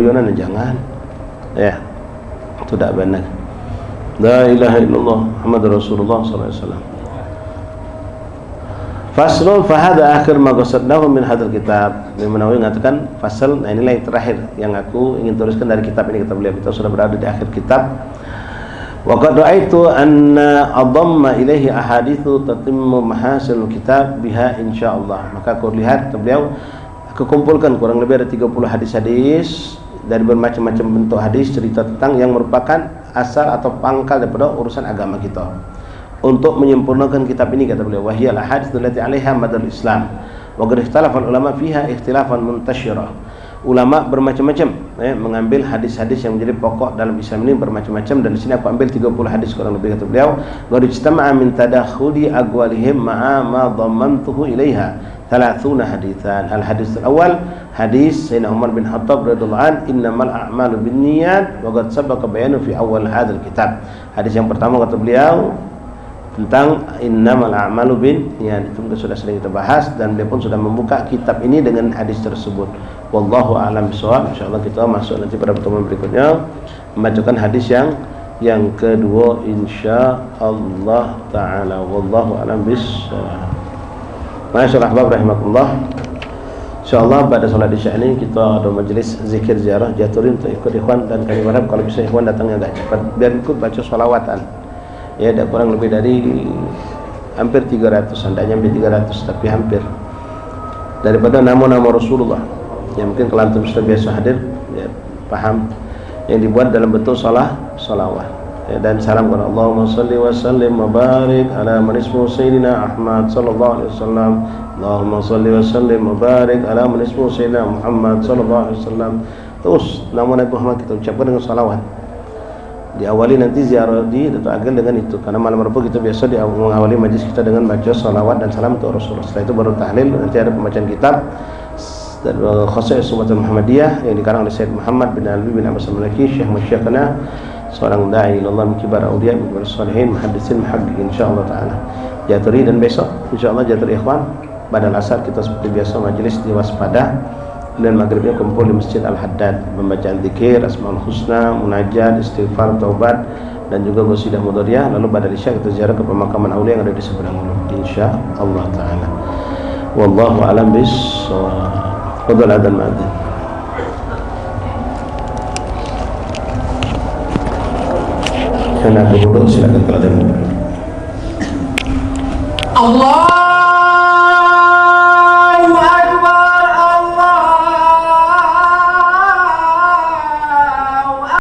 guyonan jangan. Ya. Itu tidak benar. La ilaha illallah Muhammadur Rasulullah sallallahu alaihi wasallam. Faslun fahada akhir ma qasadnahu min hadzal kitab. Imam Nawawi mengatakan fasal, nah inilah yang terakhir yang aku ingin tuliskan dari kitab ini. Kita sudah berada di akhir kitab. Wa qad ra'aitu anna adamma ilaihi ahaditsu tatimmu mahasil kitab biha insyaallah. Maka aku lihat beliau aku kumpulkan kurang lebih ada 30 hadis-hadis dari bermacam-macam bentuk hadis cerita tentang yang merupakan asal atau pangkal daripada urusan agama kita. Untuk menyempurnakan kitab ini kata beliau, wahiyal ahadits allati 'alaiha madal Islam. Wa qad ikhtalafa ulama fiha ikhtilafan muntashira. Ulama bermacam-macam mengambil hadis-hadis yang menjadi pokok dalam Islam ini bermacam-macam, dan di sini aku ambil 30 hadis kurang lebih kata beliau. Wa ijtama'a min tadakhuli aqwalihim ma'a ma dhammantuhu ilaiha 30 haditsan. Al-hadis al-awwal hadis Sayyidina Umar bin Khattab radhiyallahu an, innamal a'malu binniyat wa qad sabaqa bayanu fi awal hadzal kitab. Hadis yang pertama kata beliau tentang innamal a'malu binniyat, itu sudah sering kita bahas dan beliau pun sudah membuka kitab ini dengan hadis tersebut. Wallahu a'lam bishawab. Insyaallah kita masuk nanti pada pertemuan berikutnya membacakan hadis yang kedua insyaallah taala. Wallahu a'lam bishawab. Masyaallah ahbab rahimakumullah. Insyaallah pada salat Isya ini kita ada majelis zikir ziarah Jaturin untuk ikut ikhwan, dan kami berharap kalau bisa ikhwan datangnya agak cepat biar ikut baca sholawatan. Ya, ada kurang lebih dari hampir 300, hendaknya hampir 300 tapi hampir daripada nama-nama Rasulullah yang mungkin kalau antum sudah biasa hadir ya paham, yang dibuat dalam bentuk sholawat. Ya, dan salam kepada Allahumma salli wa sallim wa barik ala man ismuhu sayyidina Ahmad sallallahu alaihi wasallam. Allahumma salli wa sallim wa barik ala man ismuhu sayyidina Muhammad sallallahu alaihi wasallam. Terus nama Nabi Muhammad kita ucapkan dengan salawat. Diawali nanti ziarah di Datuk Agil dengan itu, karena malam Rabu kita biasa mengawali majlis kita dengan baca salawat dan salam untuk Rasulullah. Setelah itu baru tahlil, nanti ada pembacaan kitab dan khasais Sumatul Muhammadiyah yang dikarang oleh Sayyid Muhammad bin Alwi bin Abbas Al-Maliki, Syekh Masyaikana, seorang da'i ilallah min kibar awliya min kibar salihin muhaddisin muhaqqiqin insyaallah taala. Jaturi, dan besok insyaallah Jaturi ikhwan pada asar kita seperti biasa majelis di Waspada, dan maghribnya kumpul di Masjid Al-Haddad membacaan zikir Asmaul Husna, munajat, istighfar, taubat, dan juga qasidah mudhariyah. Lalu pada isya kita ziarah ke pemakaman aulia yang ada di seberang ulu insyaallah taala. Wallahu a'lam bis-shawab. Fadhal adzan ma'adzan. Karena duduk silakan kalau ada. Allah